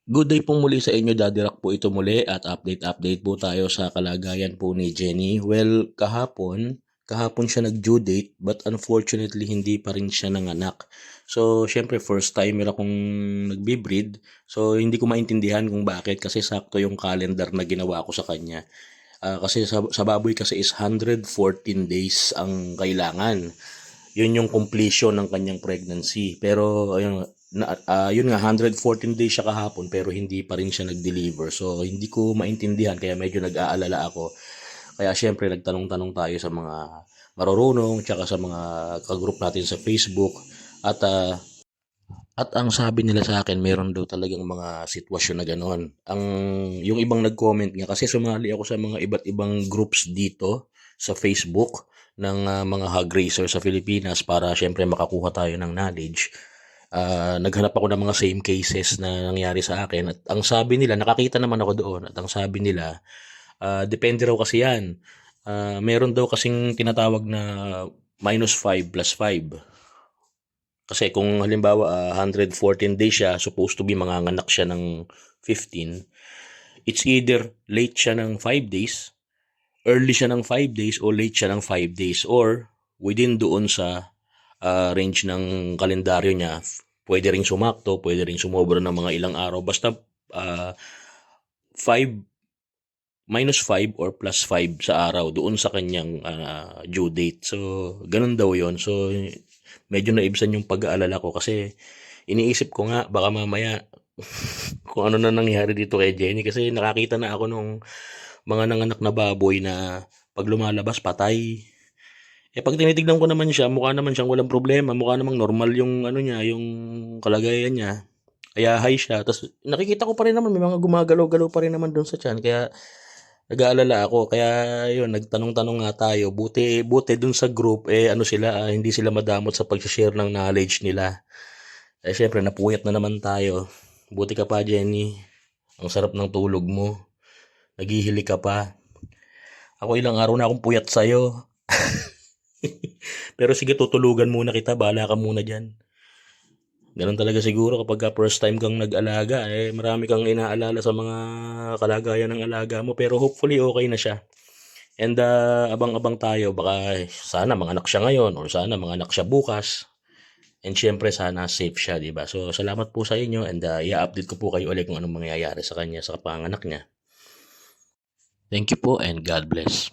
Good day po muli sa inyo, Daddy Rock po ito muli at update po tayo sa kalagayan po ni Jenny. Well, kahapon siya nag-due date but unfortunately hindi pa rin siya nanganak. So, syempre first timer akong nagbe-breed. So, hindi ko maintindihan kung bakit kasi sakto yung calendar na ginawa ko sa kanya. Kasi sa baboy kasi is 114 days ang kailangan. Yun yung completion ng kanyang pregnancy. Pero ayun, yun nga 114 days siya kahapon pero hindi pa rin siya nag-deliver. So hindi ko maintindihan kaya medyo nag-aalala ako. Kaya syempre nagtanong-tanong tayo sa mga marurunong tsaka sa mga kagroup natin sa Facebook at ang sabi nila sa akin meron daw talagang mga sitwasyon na gano'n. Yung ibang nag-comment nga kasi sumali ako sa mga iba't ibang groups dito sa Facebook ng mga hog racer sa Pilipinas para syempre makakuha tayo ng knowledge. Naghanap ako ng mga same cases na nangyari sa akin at ang sabi nila, nakakita naman ako doon at ang sabi nila, depende raw kasi yan. Meron daw kasing tinatawag na -5 + 5. Kasi kung halimbawa 114 days siya, supposed to be manganganak siya ng 15, it's either late siya ng 5 days, early siya ng 5 days, o late siya ng 5 days. Or within doon sa range ng kalendaryo niya, pwede ring sumakto, pwede ring sumobra ng mga ilang araw. Basta 5, -5 or +5 sa araw doon sa kanyang due date. So, ganun daw yon. So, medyo naibsan yung pag-aalala ko kasi iniisip ko nga baka mamaya kung ano na nangyari dito kay Jenny kasi nakakita na ako nung mga nanganak na baboy na pag lumalabas patay. Pag tinitignan ko naman siya, mukha naman siyang walang problema, mukha namang normal yung ano niya, yung kalagayan niya. Kaya high siya. Tapos nakikita ko pa rin naman may mga gumagalaw-galaw pa rin naman doon sa tiyan. Kaya nag-aalala ako. Kaya yun, nagtanong-tanong nga tayo. Buti dun sa group, ano sila, hindi sila madamot sa pag-share ng knowledge nila. Syempre, napuyat na naman tayo. Buti ka pa, Jenny. Ang sarap ng tulog mo. Naghihili ka pa. Ako ilang araw na akong puyat sa'yo. Pero sige, tutulugan muna kita. Bahala ka muna dyan. Ganun talaga siguro kapag first time kang nag-alaga, marami kang inaalala sa mga kalagayan ng alaga mo. Pero hopefully okay na siya. And abang-abang tayo. Baka sana manganak siya ngayon or sana manganak siya bukas. And syempre sana safe siya, di ba? So salamat po sa inyo and i-update ko po kayo ulit kung anong mangyayari sa kanya sa panganak niya. Thank you po and God bless.